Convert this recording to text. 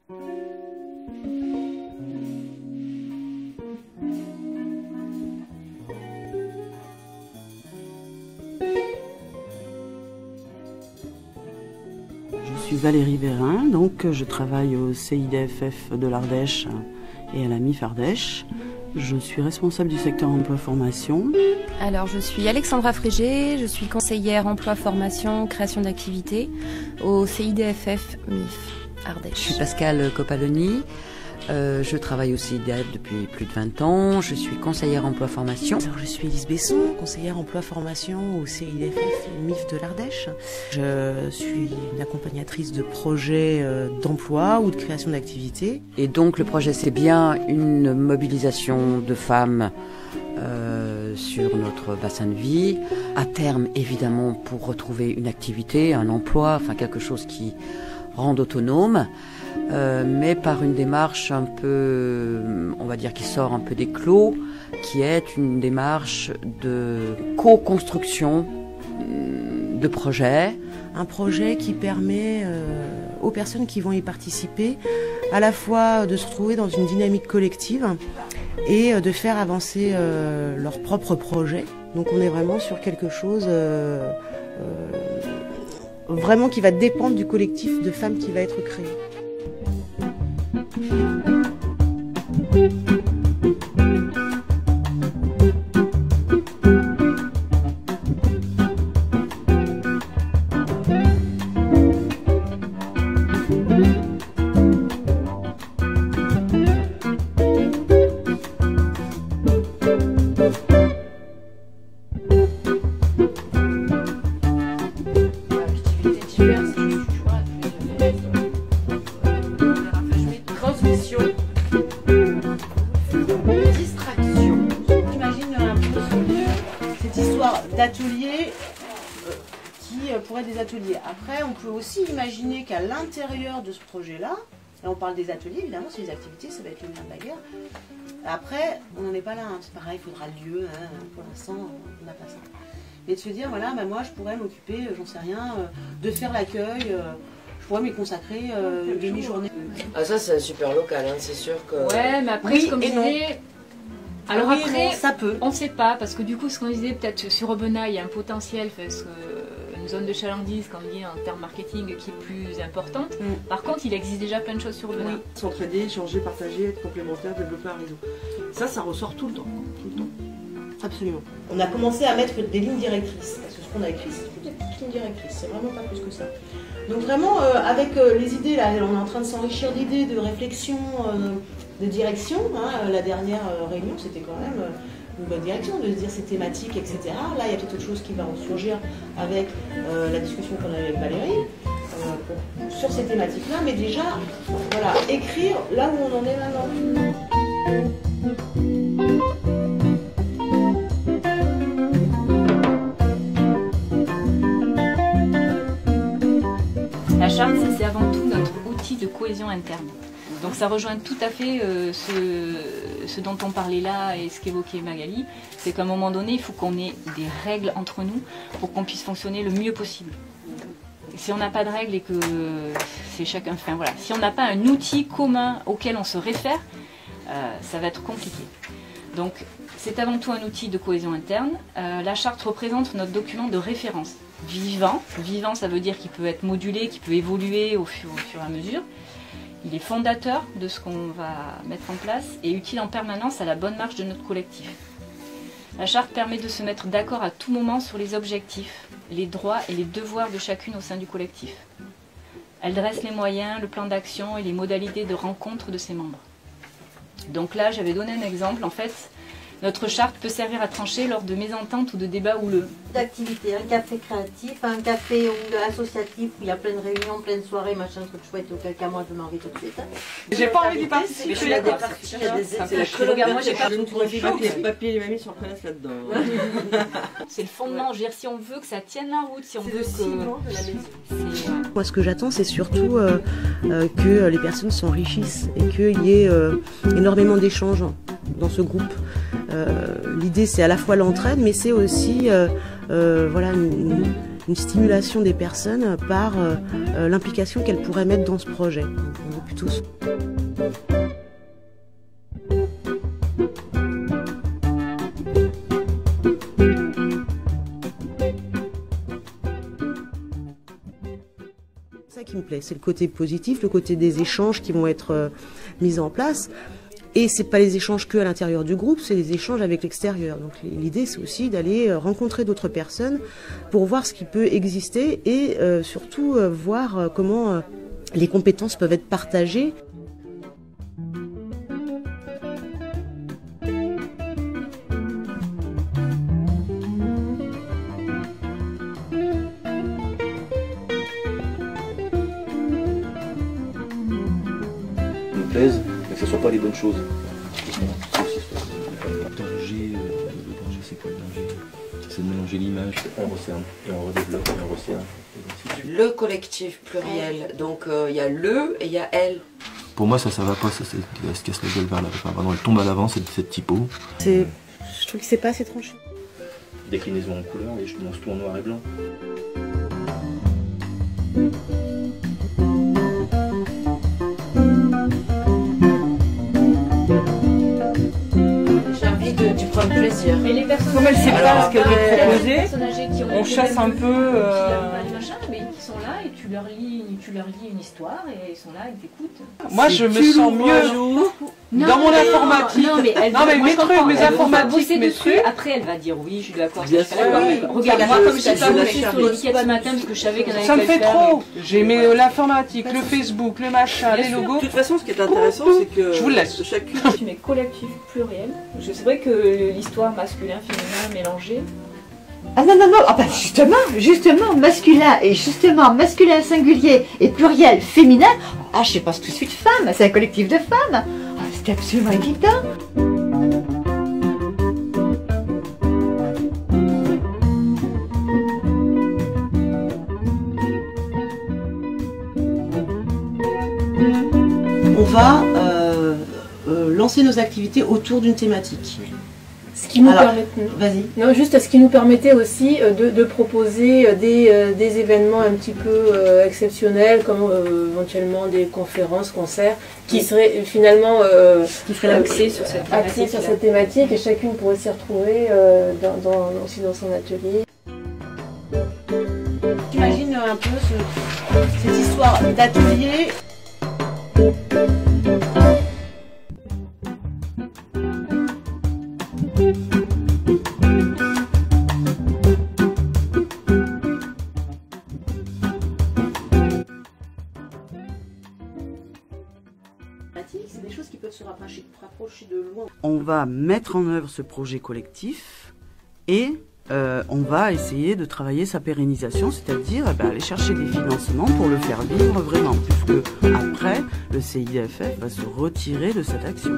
Je suis Valérie Vérin, donc je travaille au CIDFF de l'Ardèche et à la MIF Ardèche. Je suis responsable du secteur emploi-formation. Alors, je suis Alexandra Frégé, je suis conseillère emploi-formation, création d'activités au CIDFF MIF Ardèche. Je suis Pascale Copaloni, je travaille au CIDFF depuis plus de 20 ans, je suis conseillère emploi-formation. Alors, je suis Elise Besson, conseillère emploi-formation au CIDFF MIF de l'Ardèche. Je suis une accompagnatrice de projets d'emploi ou de création d'activités. Et donc le projet, c'est bien une mobilisation de femmes sur notre bassin de vie, à terme évidemment pour retrouver une activité, un emploi, enfin quelque chose qui rende autonome, mais par une démarche un peu, on va dire, qui sort un peu des clos, qui est une démarche de co-construction de projets. Un projet qui permet aux personnes qui vont y participer à la fois de se retrouver dans une dynamique collective et de faire avancer leur propre projet. Donc on est vraiment sur quelque chose vraiment qui va dépendre du collectif de femmes qui va être créé. Transmission, distraction. J'imagine un peu cette histoire d'atelier qui pourrait être des ateliers. Après, on peut aussi imaginer qu'à l'intérieur de ce projet-là, et on parle des ateliers, évidemment, c'est les activités, ça va être le lien de la guerre. Après, on n'en est pas là, hein. C'est pareil, il faudra le lieu, hein. Pour l'instant, on n'a pas ça. Mais de se dire, voilà, bah, moi je pourrais m'occuper, j'en sais rien, de faire l'accueil. Je pourrais m'y consacrer une demi-journée. Ah ça c'est super local, hein, c'est sûr que... Ouais, mais après, Oui comme je et non. disais... Alors Oui et après, non, ça peut. on ne sait pas, parce que du coup, ce qu'on disait, peut-être sur Aubenas, il y a un potentiel, parce que une zone de chalandise, comme on dit en termes marketing, qui est plus importante. Par contre, il existe déjà plein de choses sur Aubenas. Oui. S'entraider, échanger, partager, être complémentaire, développer un réseau. Ça ressort tout le temps. Tout le temps. Absolument. On a commencé à mettre des lignes directrices, parce que ce qu'on a écrit, c'est des petites lignes directrices, c'est vraiment pas plus que ça. Donc vraiment, avec les idées, là, on est en train de s'enrichir d'idées, de réflexions, de direction. Hein. La dernière réunion, c'était quand même une bonne direction, de se dire ces thématiques, etc. Là, il y a peut-être autre chose qui va en surgir avec la discussion qu'on a avec Valérie sur ces thématiques-là, mais déjà, voilà, écrire là où on en est maintenant. La charte, c'est avant tout notre outil de cohésion interne. Donc ça rejoint tout à fait ce dont on parlait là et ce qu'évoquait Magali. C'est qu'à un moment donné, il faut qu'on ait des règles entre nous pour qu'on puisse fonctionner le mieux possible. Si on n'a pas de règles et que c'est chacun... Enfin voilà, si on n'a pas un outil commun auquel on se réfère, ça va être compliqué. Donc c'est avant tout un outil de cohésion interne. La charte représente notre document de référence. Vivant. Vivant, ça veut dire qu'il peut être modulé, qu'il peut évoluer au fur et à mesure. Il est fondateur de ce qu'on va mettre en place et utile en permanence à la bonne marche de notre collectif. La charte permet de se mettre d'accord à tout moment sur les objectifs, les droits et les devoirs de chacune au sein du collectif. Elle dresse les moyens, le plan d'action et les modalités de rencontre de ses membres. Donc là, j'avais donné un exemple. En fait, notre charte peut servir à trancher lors de mésententes ou de débats houleux. D'activités, un café créatif, un café associatif où il y a plein de réunions, plein de soirées, machin, truc chouette, auquel cas moi je m'en vais tout de suite. J'ai pas envie d'y participer. Je suis d'accord. Regarde, moi j'ai pas de les papiers et les mamies se reconnaissent là-dedans. C'est le fondement. Je veux dire, si on veut que ça tienne la route, si on veut que... Moi, ce que j'attends, c'est surtout que les personnes s'enrichissent et qu'il y ait énormément d'échanges dans ce groupe. L'idée, c'est à la fois l'entraide, mais c'est aussi voilà, une stimulation des personnes par l'implication qu'elles pourraient mettre dans ce projet. Donc, on est plutôt... C'est ça qui me plaît, c'est le côté positif, le côté des échanges qui vont être mis en place. Et c'est pas les échanges que à l'intérieur du groupe, c'est les échanges avec l'extérieur. Donc l'idée, c'est aussi d'aller rencontrer d'autres personnes pour voir ce qui peut exister et surtout voir comment les compétences peuvent être partagées. Plaisent, mais que ce ne soit pas les bonnes choses. Le danger, c'est quoi le danger? C'est de mélanger l'image, on recerne, et on redéveloppe, et on recerne. Le collectif pluriel, donc il y a le et il y a elle. Pour moi, ça va pas, ça se casse la gueule vers l'avant. Enfin, pardon, elle tombe à l'avant, cette typo. Je trouve que c'est pas assez tranché. Déclinaison en couleur, et je commence tout en noir et blanc. Tu prends plaisir. Et les personnes comme elle sait pas ce qu'elle veut proposer, on chasse un peu. Mais qui sont là et tu leur lis une histoire et ils sont là, ils t'écoutent. Moi, je me sens mieux dans mon informatique. Non, mais mes trucs, mes informatiques, mes trucs. Après, elle va dire oui, je suis d'accord. Regarde, moi, comme je n'ai pas bossé sur l'étiquette ce matin parce que je savais qu'elle avait Ça me fait trop. J'ai mis l'informatique, le Facebook, le machin, les logos. De toute façon, ce qui est intéressant, c'est que je vous laisse. Chacune. Tu mets collectif pluriel. C'est vrai que l'histoire masculin, féminin mélangée. Ah non, ah bah justement, masculin singulier et pluriel féminin, je sais pas tout de suite femme, c'est un collectif de femmes. C'est absolument évident. On va lancer nos activités autour d'une thématique. Ce qui nous permet... Vas-y. Non, juste ce qui nous permettait aussi de proposer des événements un petit peu exceptionnels, comme éventuellement des conférences, concerts, qui seraient finalement axés sur cette thématique, et chacune pourrait s'y retrouver aussi dans son atelier. J'imagine un peu cette histoire d'atelier. C'est des choses qui peuvent se rapprocher de loin. On va mettre en œuvre ce projet collectif et on va essayer de travailler sa pérennisation, c'est-à-dire aller chercher des financements pour le faire vivre vraiment, puisque après, le CIDFF va se retirer de cette action.